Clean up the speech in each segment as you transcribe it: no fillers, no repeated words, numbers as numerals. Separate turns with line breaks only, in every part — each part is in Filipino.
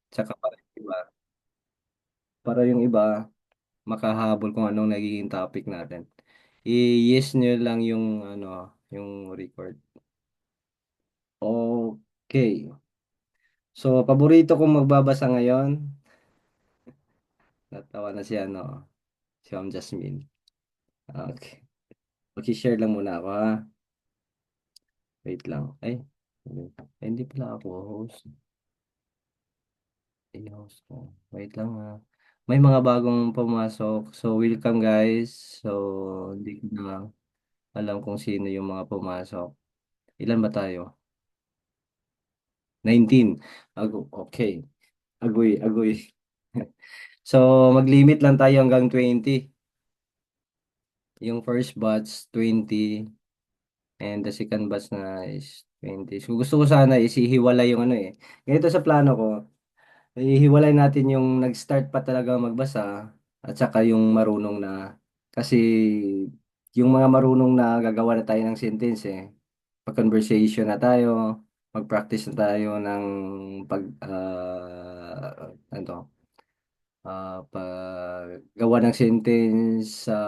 Tsaka para yung iba makahabol kung anong nagiging topic natin. I-yes nyo lang yung ano, yung record. Okay. So, paborito kong magbabasa ngayon. Natawa na si ano, si Ma'am Jasmine. Okay. Mag-share lang muna ako ha. Wait lang. Hindi pala ako host. I-host ko. Wait lang ha. May mga bagong pumasok. So, welcome guys. So, hindi ko na alam kung sino yung mga pumasok. Ilan ba tayo? 19. Okay. Agoy, agoy. So, mag-limit lang tayo hanggang 20. Yung first batch, 20. And the second batch na is 20. So, gusto ko sana isihiwalay yung ano eh. Ganito sa plano ko. Ihiwalay natin yung nag-start pa talaga magbasa at saka yung marunong na. Kasi yung mga marunong na gagawa na tayo ng sentence eh. Pag-conversation na tayo, mag-practice na tayo ng ano, paggawa ng sentence sa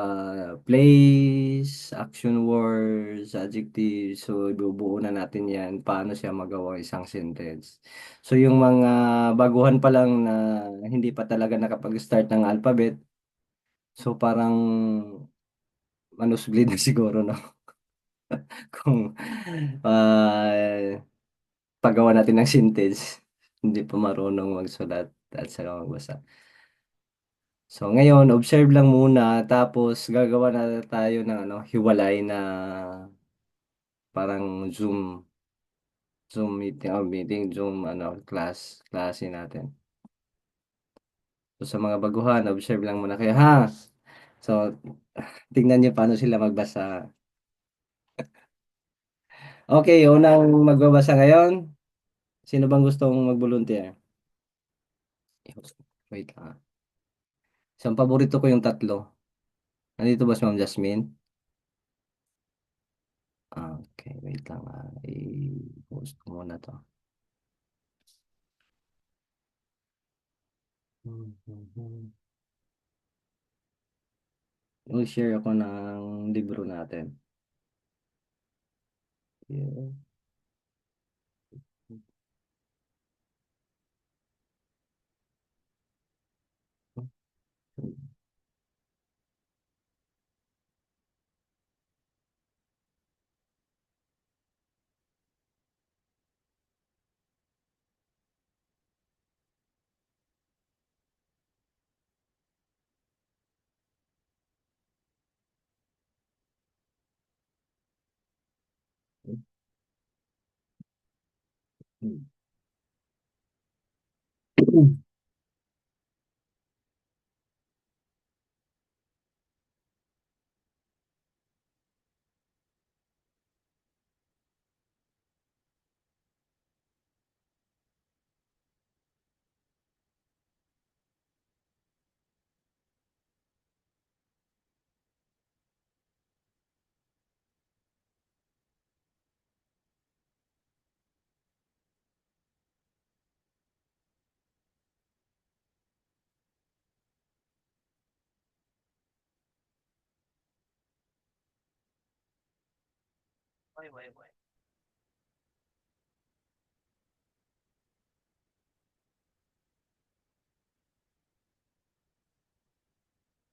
place, action words, adjectives. So, ibubuo na natin yan paano siya magawa isang sentence. So, yung mga baguhan pa lang na hindi pa talaga nakapag-start ng alphabet, so parang manusglid na siguro, no? Kung paggawa natin ng sentence, hindi pa marunong magsulat at saka magbasa. So ngayon, observe lang muna tapos gagawa na tayo ng ano, hiwalay na parang Zoom meeting, Zoom ano, klase natin. So sa mga baguhan, observe lang muna kayo ha. So tingnan niyo paano sila magbasa. Okay, unang magbabasa ngayon. Sino bang gustong mag-volunteer? Wait lang. Isang paborito ko yung tatlo. Nandito ba si Ma'am Jasmine? Okay, wait lang. I-post ko muna to. Share ako ng libro natin. Yeah.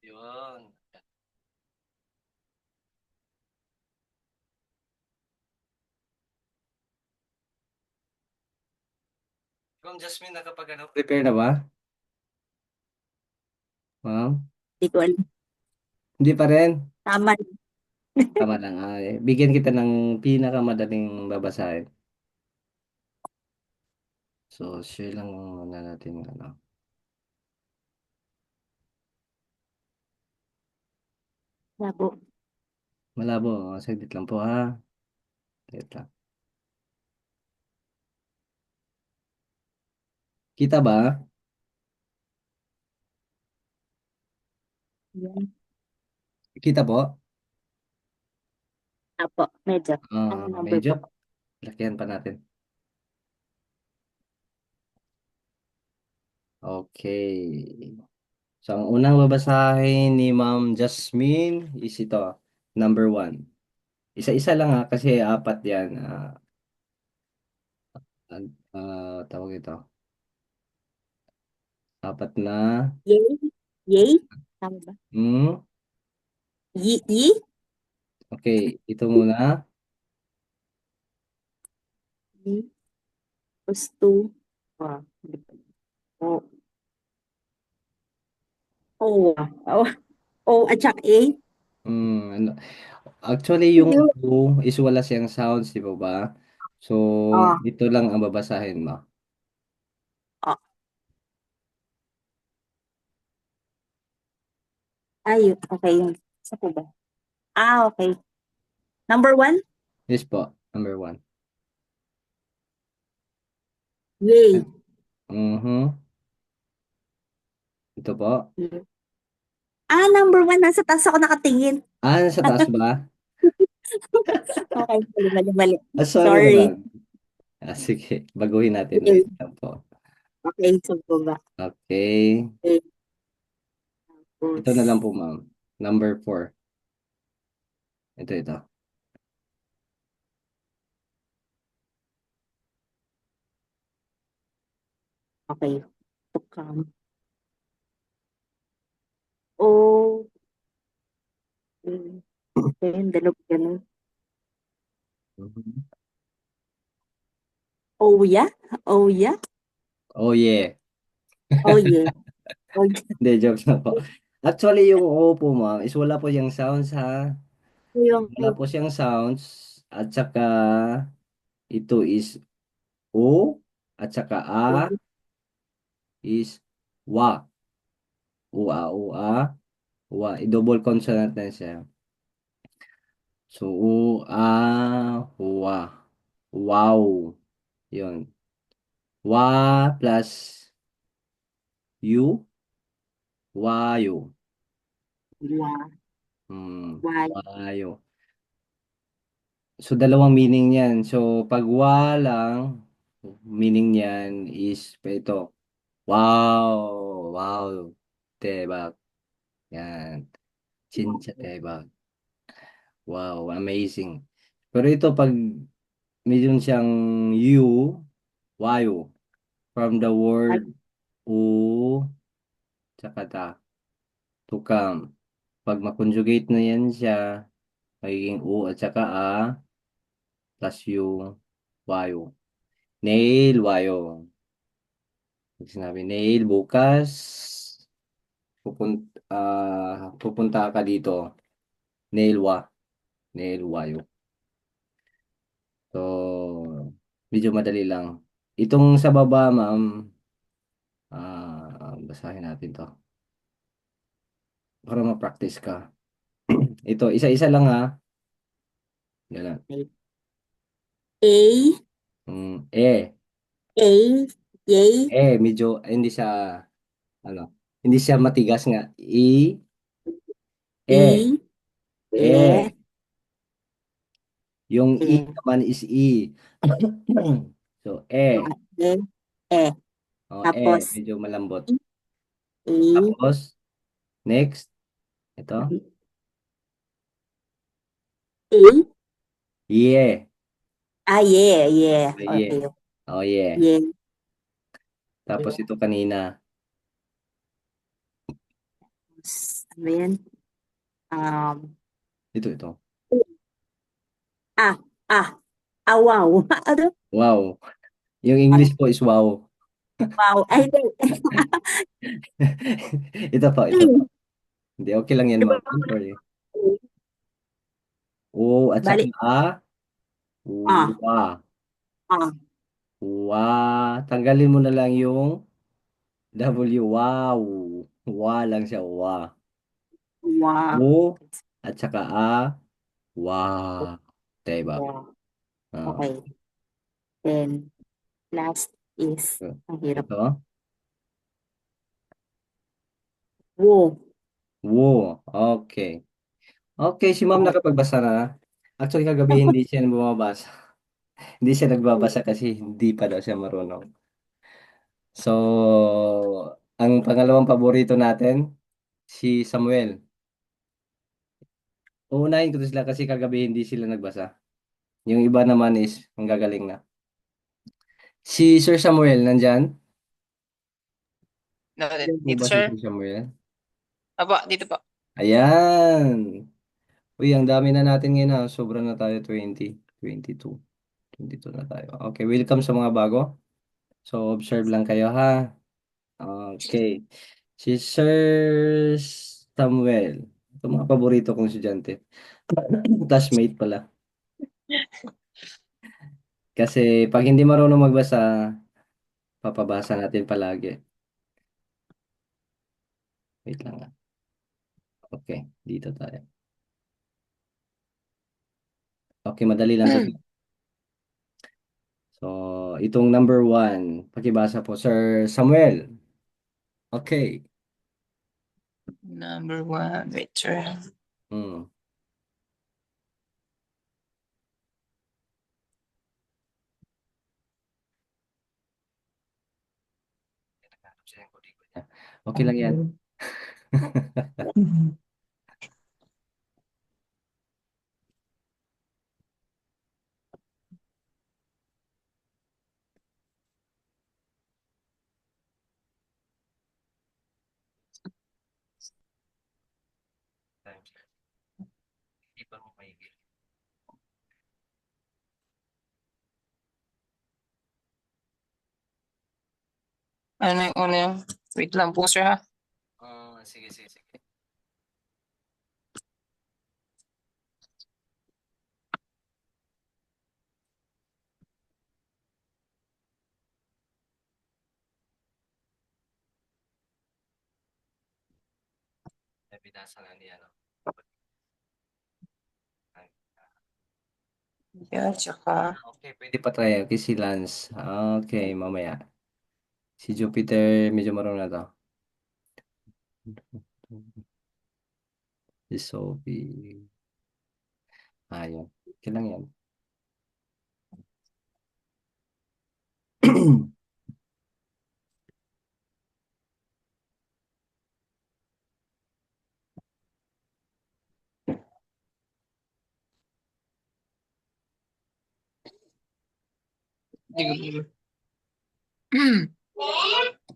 Yun. Kung Jasmine, nakapag ano? Prepare na ba? Ma'am?
Di ko alam.
Hindi pa rin.
Tama.
Tama lang. Bigyan kita ng pinakamadaling babasahin. So, share lang muna natin ano.
Labo.
Malabo. Saglit lang po ha. Saglit lang. Kita ba?
Yan.
Kita po?
Apo, medyo. Ano number
Medyo.
po?
Lakihan pa natin. Okay. So, ang unang babasahin ni Ma'am Jasmine is ito, number one. Isa-isa lang ha, kasi apat yan. Tawag ito. Apat na.
Yay? Yay? Tama ba?
Hmm,
Yi? Yi?
okay, ito muna.
Yi? Gusto. Ah, hindi pa. O. O. O. O at saka A?
Ano, actually, yung
Hindi.
U is wala siyang sounds, di ba ba? So,
Ah.
ito lang ang babasahin mo.
Ah. Ay, okay. Yun. Isa po ba? Ah, okay. Number one?
Yes po, number one.
Yay.
Mhm. Ito po.
Ah, number one. Nasa taas ako nakatingin.
Nasa taas ba?
Okay, mali, mali, mali.
Sorry
Sorry.
naman. Sige, baguhin natin
Yay.
ulit lang po.
Okay, sa baba.
Okay.
Okay,
Ito na lang
tapos.
po, ma'am. Number four. Ito.
Okay. Tukang. O. Ayun, dalawang ganun.
Mhm.
Oh, yeah? Oh, yeah?
Oh, yeah.
Oh, yeah. Oh, yeah.
Hindi, jokes na po. Actually, yung O po, ma'am, is wala po siyang sounds, ha?
Yung,
Wala po siyang sounds. At saka, ito is O. At saka A is Wa. Ua. Wa. I-double consonant na siya. So, Wa. Wow. Yun. Wa plus U. Wayo.
yeah. Why?
Wayo. So, dalawang meaning niyan. So, pag wa lang, meaning niyan is ito. Wow! Wow! Tebak. Yan. Chincha tebak. Wow, amazing. Pero ito, pag meron siyang you, wayo. From the
Ay,
word u, tsaka ta, to come. Pag makonjugate na yan siya, magiging u at saka a, plus yung wayo. Nail, wayo. Pag sinabi nail, bukas, pupunta ka dito. Nail, nail, wayo. So, medyo madali lang. Itong sa baba, ma'am, basahin natin to. Para ma-practice ka. Ito, isa-isa lang ha. Ganun.
A,
E.
A, yay,
Medyo, hindi siya, ano, hindi siya matigas nga. E,
E, E,
E. Yung E
E.
naman is E. So, E.
E, E. Tapos,
Medyo malambot.
A,
Tapos, next, ito.
A.
Yeah.
Ah, yeah, yeah.
Yeah.
Okay.
Oh, yeah.
Yeah.
Tapos ito kanina.
Ano yan?
Ito.
Ah, ah, ah, wow. Ano?
Wow. Yung
Ah,
English po is wow.
wow. Ay, hindi.
Ito po. Hindi, okay lang yan,
Di ba?
ma'am. Don't worry. O, at saka
Bali. Ah,
wa.
ah,
Wa. Tanggalin mo na lang yung W. Wow. Wa lang siya. Wa.
wow.
O, at saka wa. Diba?
Yeah.
Ah,
Okay. Then, last is, ang hirap.
ito.
Wo.
Wo. Okay. Okay, si ma'am nakapagbasa na. Actually, kagabi hindi siya bumabasa. Hindi siya nagbabasa kasi hindi pa daw siya marunong. So, Ang pangalawang paborito natin, si Samuel. Uunahin ko to sila kasi kagabi hindi sila nagbasa. Yung iba naman is ang gagaling na. Si Sir Samuel, nandyan?
No,
Yan po
dito,
ba si
sir.
Sir Samuel?
Aba, dito po.
Ayan. Uy, ang dami na natin ngayon na. Sobra na tayo, 22. 22 na tayo. Okay, welcome sa mga bago. So, observe lang kayo ha. Okay. Si Sir Samuel. Ito mga paborito kong estudyante. Classmate pala. Kasi pag hindi marunong magbasa, papabasa natin palagi. Wait lang ah. Okay, dito tayo. Okay, madali lang to. So, itong number one, pakibasa po, Sir Samuel. Okay.
Number one. Wait, sir.
Hmm. Okay lang yan.
Ano yung una yung? Wait lang po, sir, ha?
Sige, sige, sige. Binasa na niya, no?
Yeah, tsaka.
Okay, pwede pa try. Okay, si Lance. Okay, mamaya. Si Jupiter, medyo marunong na to. Si Sophie. Ayun. Okay lang yan.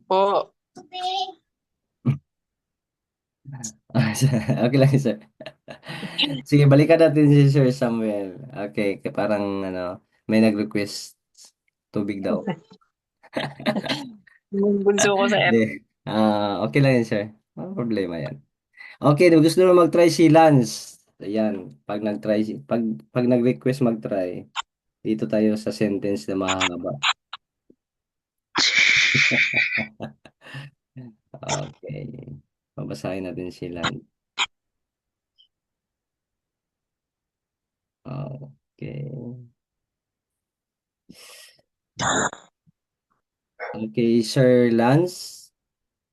Po.
Okay lang, sir. Sige, balikan natin si Sir Samuel. Okay, parang ano, may nag-request tubig daw.
Yung bunso ko, sir.
Hindi. Okay lang yun, sir. Walang problema yan. Okay, gusto mo mag-try si Lance. Ayan, pag nag-request mag-try, dito tayo sa sentence na mahaba. Okay. Babasahin natin si Lance. Okay. Okay, Sir Lance.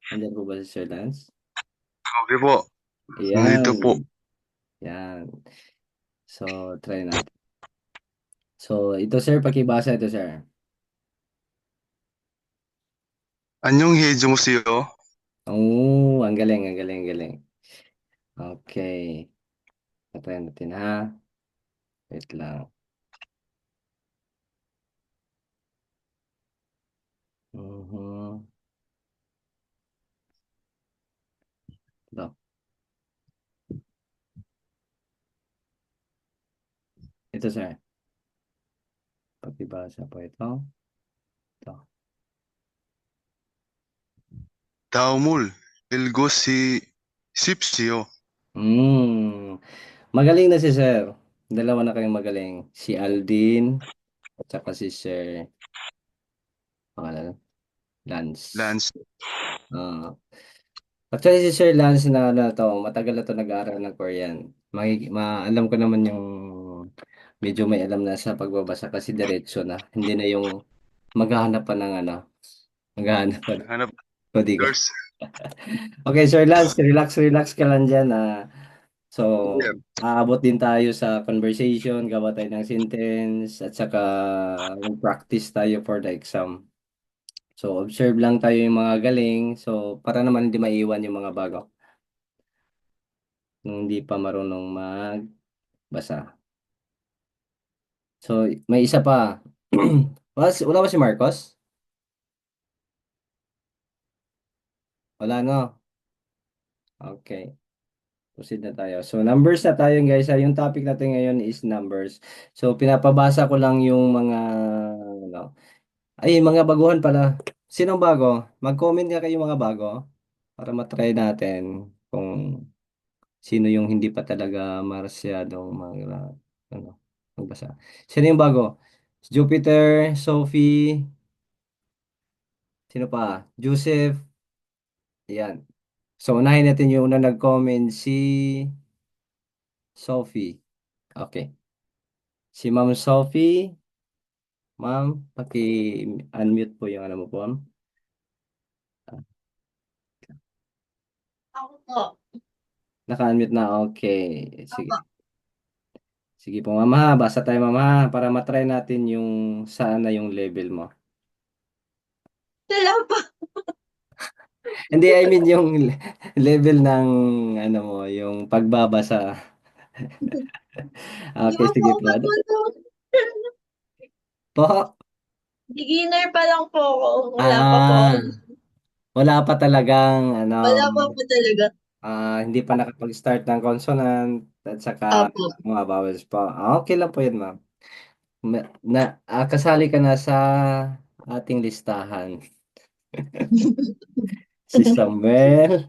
Andiyan po ba si Sir Lance?
Okay po.
Ayan.
Nandito po.
Yan. So, try natin. So, ito sir, pakibasa ito sir.
Anyong hidyo mo siyo?
Oh, ang galing, ang galing, ang galing. Okay. Try natin ha. Wait lang. Mhm. Ito. Ito sir. Pakibasa po ito. Ito.
Daumul. Ilgo si Sipsio.
Magaling na si sir. Dalawa na kayong magaling. Si Aldin at saka si Sir pangalan, Lance.
Lance.
Ah, actually si Sir Lance na to, matagal na to nag-aaral ng Korean. Alam ko naman yung medyo may alam na sa pagbabasa kasi diretso na. Hindi na yung maghahanap pa ng ano, maghahanap pa.
Hanap
O, di ka.
girls.
Okay, Sir Lance, relax, relax ka lang dyan. So,
Yeah.
aabot din tayo sa conversation, gawa tayo ng sentence, at saka mag-practice tayo for the exam. So, observe lang tayo yung mga galing. So, para naman hindi maiwan yung mga bago. Yung hindi pa marunong magbasa. So, may isa pa. Wala ba si Marcos? Wala, no? Okay. Proceed na tayo. So, numbers na tayo, guys. Yung topic natin ngayon is numbers. So, pinapabasa ko lang yung mga, ano, ay, mga baguhan pala. Sinong bago? Mag-comment nga kayo mga bago para matry natin kung sino yung hindi pa talaga marsyadong ano, magbasa. Sino yung bago? Jupiter, Sophie, sino pa? Joseph, yan. So, unahin natin yung una nag-comment, si Sophie. Okay. Si Ma'am Sophie, ma'am, paki-unmute po yung ano mo po, ma'am.
Ako po.
Naka-unmute na, okay. Sige.
Opo.
Sige po, ma'am, ha. Basa tayo, ma'am, ha, para matry natin yung saan na yung level mo.
Sila po.
Hindi, I mean yung level ng, ano mo, yung pagbabasa.
Hindi
Okay,
mo po
sige
ako
po.
matulog.
Po?
Beginner pa lang po ako. Wala pa po ako.
Ah, wala pa talagang, ano,
Wala pa po talaga.
hindi pa nakapag-start ng consonant at saka
Opo.
mga vowels pa. Okay lang po yun, ma'am. Kasali ka na sa ating listahan. Si Samuel,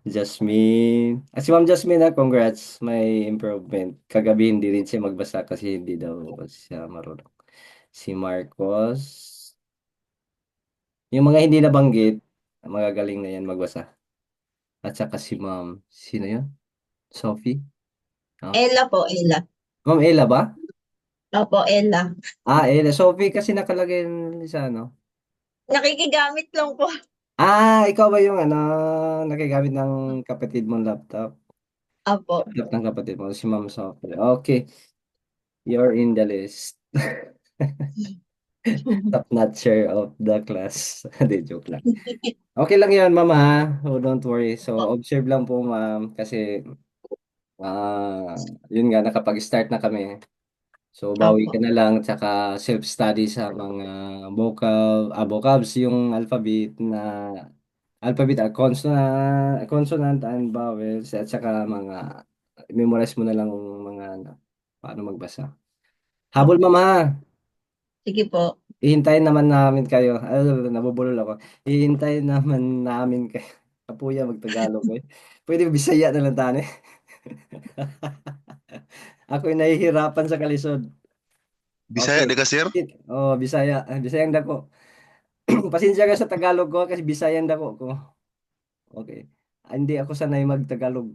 Jasmine. Si Ma'am Jasmine, congrats. May improvement. Kagabi hindi rin siya magbasa kasi hindi daw siya marunong. Si Marcos. Yung mga hindi nabanggit, magagaling na yan magbasa. At saka si Ma'am, sino yun? Sophie? Ah,
Ella po, Ella.
Ma'am Ella ba?
Opo, Ella.
Ella. Sophie kasi nakalagay sa ano.
Nakikigamit lang po.
Ikaw ba yung ano, nakagamit ng kapatid mong laptop?
Opo.
Laptop ng kapatid mo, si Ma'am Sophie. Okay, you're in the list. Top notcher of the class. Hindi, joke lang. Okay lang yan, ma'am, ha? Oh, don't worry. So, observe lang po, ma'am, kasi yun nga, nakapag-start na kami. So, bawi
Opo.
ka na lang, tsaka self-study sa mga vocabs, yung alphabet, consonant and vowels, at saka memorize mo na lang mga, paano magbasa. Habol,
Opo.
ma'am, ha?
Sige po.
Ihintayin naman namin kayo. Nabubulol ako. Ihintayin naman namin kayo. Kapuya, magtagalog eh. Pwede Bisaya na lang tani. Ako'y nahihirapan sa kalisod.
Bisaya
Okay.
di ka, sir?
Oh, Bisaya. Bisayang dako. Pasensya ka sa Tagalog ko kasi Bisayang dako ko. Okay. Hindi ako sanay magtagalog.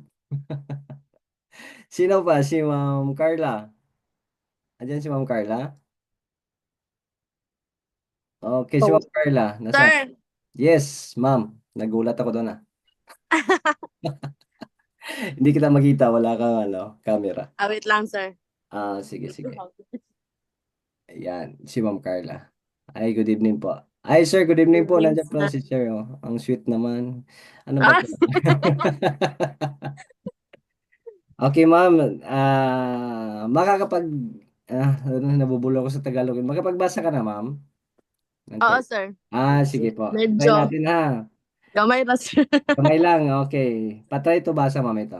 Sino pa? Si Ma'am Carla. Andiyan si Ma'am Carla? Okay, si
Oh.
Ma'am Carla. Nasaan?
Sir,
Yes, ma'am. Nagulat ako doon. Hindi kita makita, wala kang camera.
wait lang, sir.
Sige, sige. Ayan, si Ma'am Carla. Ay, good evening po. Ay, sir, good evening po.
Evening,
Nandiyan po
sir.
si sir. Oh. Ang sweet naman. Ano ba
Ah,
to? Okay, ma'am. Nabubulol ako sa Tagalog. Makapagbasa ka na, ma'am?
oo,
Okay.
sir.
Sige po. Try
Medyo
natin ha.
gamay na, sir.
Kamay lang, okay. Patry ito basa, ma'am, ito.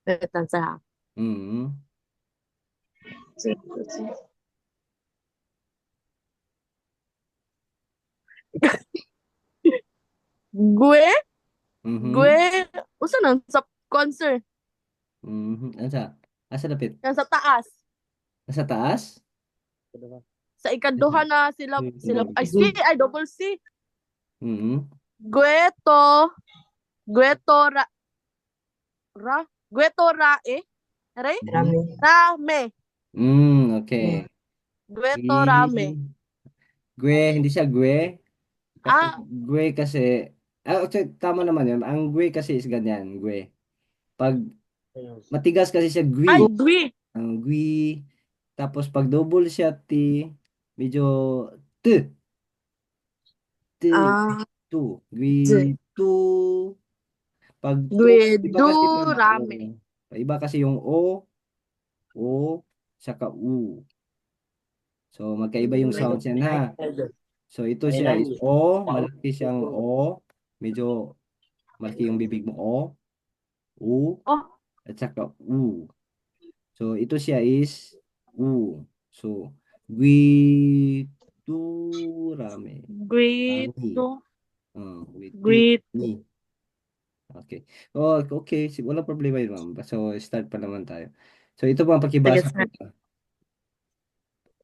Wait lang, sir.
Mm.
Gue? Gue?
Mhm.
Usa nang sa concert?
Mhm. Asa dapit?
Yan sa taas.
Nasa taas?
Sa ikaduha na sila, ay, C, ay, double C.
Mhm.
Gueto. Gueto Gueto rae. Aray?
Rami.
Rame.
Okay.
Gueto rame.
I- hindi siya Gue. Kapag
Ah,
Gue kasi, actually, tama naman yun. Ang Gue kasi is ganyan, Gue. Pag matigas kasi siya
ay,
Gue.
Gui.
Ang Gue. Tapos pag double siya T, medyo T, T,
Ah,
tu,
J.
tu. Pag tu, iba kasi pa,
Guidurame.
iba kasi yung O, saka U. So, magkaiba yung sounds yan ha. So, ito siya is O, malaki siyang O, medyo malaki yung bibig mo O, U,
Oh,
at saka U. So, ito siya is U. So, Guiturame. Rami.
Guido. Guid.
Guiturame. Okay. Oh, okay. Walang problema yun, ma'am. So, start pa naman tayo. So, ito po ang
Sige,
pakibasa
sir.
ko.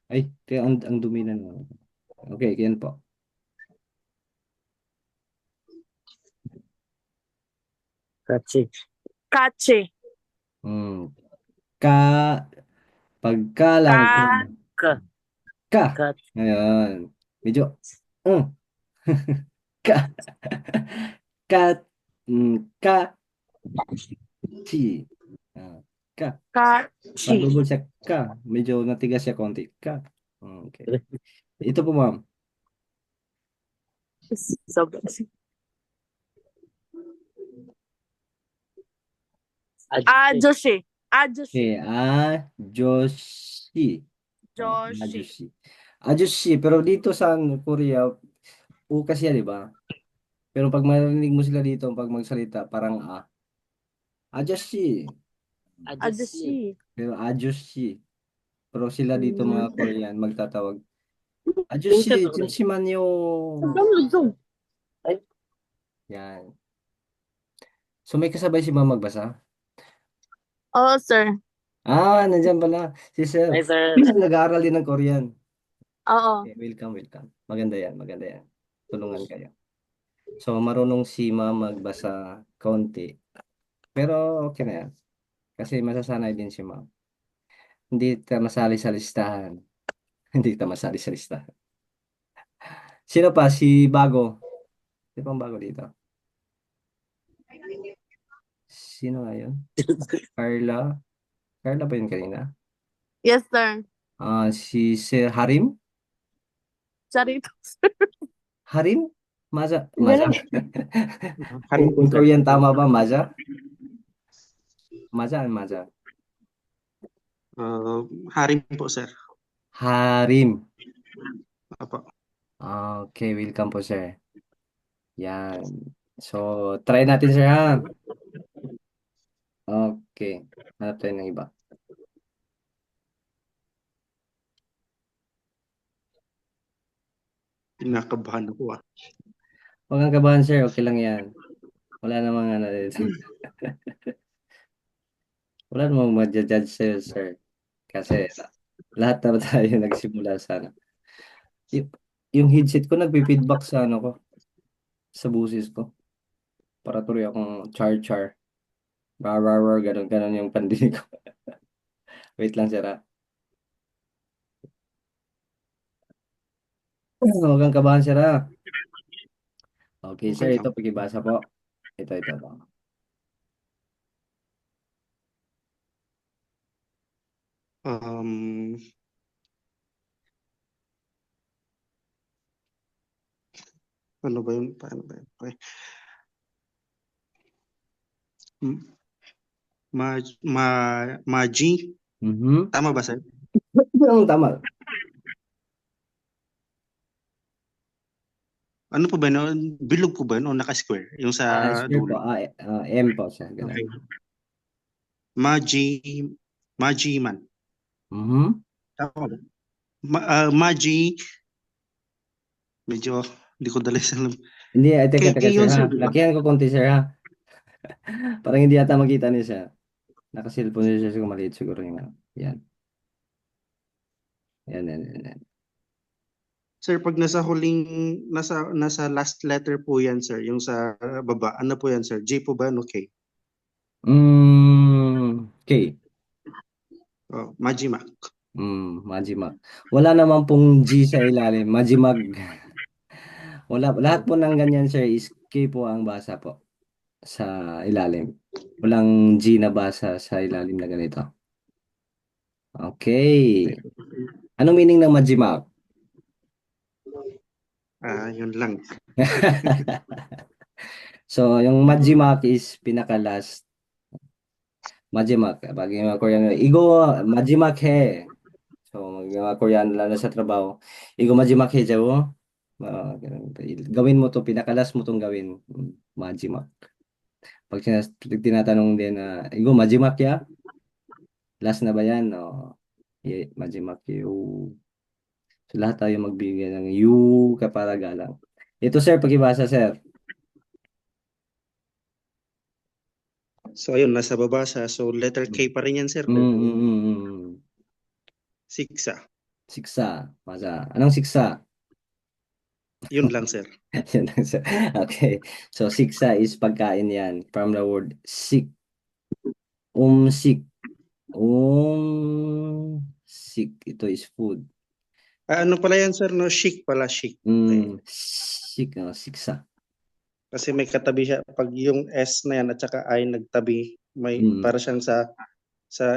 Ay, kaya ang dumi na naman. Okay, yan po.
Kache.
Hmm. Ka, pagka lang, ka. Ngayon. Medyo, uh, ka. Ka, ka, chi. Ah, ka. Pag
Kachi.
double siya, ka. Medyo natigas siya konti. Ka. Okay. Ito po, ma'am.
Sobrang. Ajoshi. Ajoshi.
Okay, Joshi.
Joshi.
Ajushi. Ajushi, pero dito sa Korea, U kasi yan, di ba? Pero pag marinig mo sila dito, pag magsalita, parang A. Ajushi.
Ajoshi.
Pero Ajushi. Pero sila dito mga
Mm.
Korean, magtatawag. Ajushi, Jinchiman yo. Yan. So may kasabay si ma'am magbasa?
Oo, sir.
Nandyan pala. Si sir. Nag-aaral din ng Korean.
Oo.
Okay, welcome, welcome. Maganda yan, maganda yan. Tulungan kayo. So, marunong si ma'am magbasa konti. Pero okay na yan. Kasi masasanay din si ma'am. Hindi ka masali sa listahan. Hindi ka masali sa listahan. Sino pa? Si Bago. Sino pang bago dito? Sino nga yun? Carla? Carla ba yun kanina?
Yes, sir.
Si Sir Harim?
Charito.
Harim? Maza? Maza? In Korean tama ba? Maza? Maza? Maza?
Haring po, sir.
Harim.
Apo.
Okay, welcome po sir. Yan. So, try natin sir ha. Okay. Hanap tayo ng iba.
Kinakabahan ako ah.
Huwag kang kabahan sir, okay lang yan. Wala namang ano dito. Wala namang ma-judge sir. Kasi lahat na tayo nagsimula sa ano. Y- yung headset ko nagpi-feedback sa ano ko, sa busis ko. Para tuloy akong char-char. Rar, ganun yung pandinig ko. Wait lang sir ha. Huwag kang kabahan sir ha. Okay sir,
Okay
ito
lang.
pakibasa po. Ito.
Um, ano ba yun? Paano ba yun? Okay. M- Maji.
Mhm.
Tama ba, sir?
Tama.
Ano po ba yun? Bilog po ba yun o naka-square? Yung sa
Square po.
dulo.
M po siya. Ganun.
Okay. Maji. Majiman.
Mhm.
Tama ba? Maji. Medyo hindi ko dali sa alam.
Hindi, teka,
Kaya
sir
yun,
ha.
sir, di ba?
Lakihan ko konti, sir ha. Parang hindi ata makita niya siya. Nakasilpon niya siya siguro maliit siguro yung ano. Yan. Yan.
Sir, pag nasa huling, nasa last letter po yan, sir. Yung sa baba. Ano po yan, sir? J po ba? Okay.
Okay.
Majimak.
Majimag. Wala naman pong G sa ilalim. Majimag. Wala, lahat po ng ganyan, sir, is K po ang basa po sa ilalim. Walang G na basa sa ilalim na ganito. Okay. Anong meaning ng Majimak?
Yun lang.
So, yung Majimak is pinaka-last. Majimak. Pag yung mga Koreano, Igo, Majimak he. So, mga Koreano lalo sa trabaho, Igo Majimak he jawo. Gawin mo to, pinaka-last mo tong gawin. Majimak. Pag tinatanong din na, Igo Majimak ya? Last na ba yan? O, Majimak yo. So, lahat tayo magbigay ng you kapalagalang. Ito, sir, pagibasa, sir.
So ayun, nasa baba siya. So letter K pa rin yan, sir. Siksa.
Siksa. Masa. Anong siksa?
Yun lang, sir.
Yan lang, sir. Okay. So, siksa is pagkain yan. From the word sik. Sik. Sik. Ito is food.
Ano pala yan, sir? No, chic pala, chic.
Sik. Siksa.
Kasi may katabi siya. Pag yung S na yan at saka I nagtabi, may para siyang sa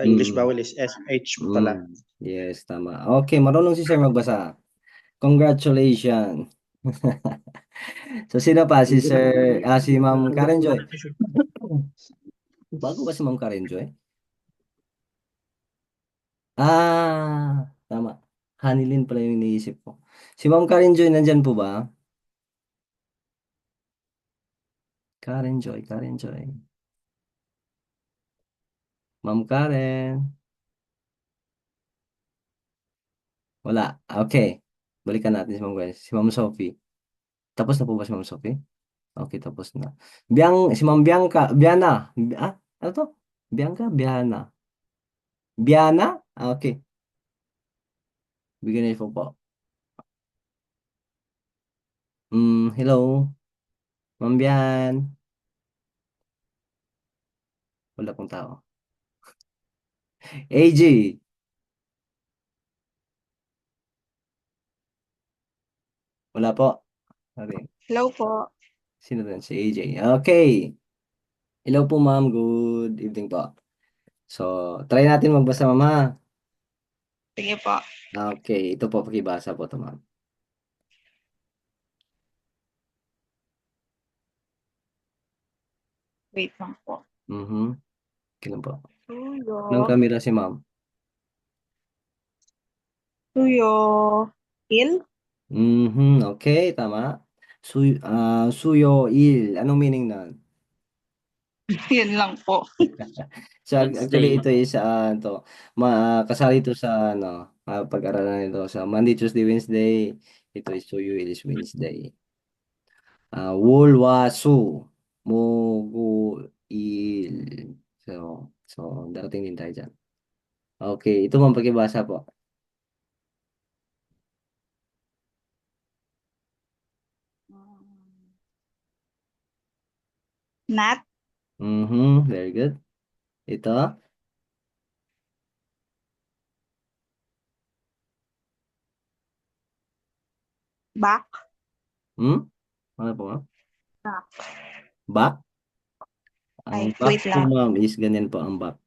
English vowel is SH pala.
Yes, tama. Okay, marunong si sir magbasa. Congratulations. So, sino pa? Si sir, si Ma'am Karen Joy. Bago ba si Ma'am Karen Joy? Tama. Hanilin pala yung iniisip ko. Si Ma'am Karen Joy, nandyan po ba? Karen Joy. Ma'am Karen. Wala. Okay. Balikan natin si Ma'am Karen. Si Ma'am Sophie. Tapos na po ba si Ma'am Sophie? Okay, tapos na. Si Ma'am Bianca. Biana. Ano to? Bianca? Biana. Biana? Okay. Bigyan niyo po. Hello. Ma'am Bian. Wala pong tao. AJ. Wala po. Okay.
Hello po.
Sino din? Si AJ. Okay. Hello po, ma'am. Good evening po. So, try natin magbasa, mama.
Sige po.
Okay. Ito po, pakibasa po ito, ma'am.
Wait lang po.
Okay lang po.
Tuyo.
Anong kamera si ma'am?
Tuyo. Il?
Okay, tama. Suyo il. Anong meaning nun?
Yan lang po.
So, actually, ito is, kasali ito sa, pag-aralan nito sa Monday, Tuesday, Wednesday. Ito is Suyo il is Wednesday. Wulwasu. Mugu il. So, darating din tayo dyan. Okay, ito ma'am, pakibasa po.
Nat?
Very good. Ito?
Back?
Ano po ma'am?
Back.
Back? Ang
Ay,
back
wait
po
lang.
ma'am is ganyan po ang back.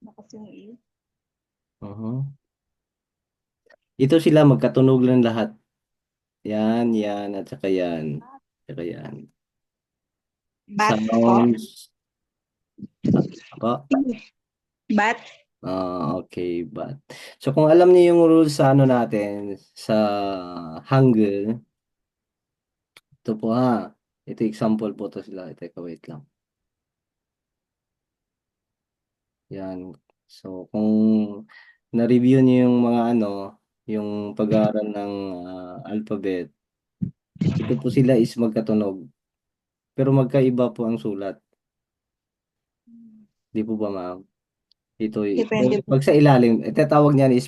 Bakas yung il.
Ito sila magkatunog lang lahat. Yan, at saka yan. Saka yan.
Bat po.
Sounds. Apa?
Bat?
Okay, but. So, kung alam niyo yung rules sa natin, sa Hangul, ito po ha. Ito example po to sila. Teka, wait lang. Yan. So, kung na-review niyo yung mga yung pag-aaral ng alphabet, ito po sila is magkatunog. Pero magkaiba po ang sulat. Di po ba, ma'am? Ito,
Depende po.
pag sa ilalim, itatawag niyan is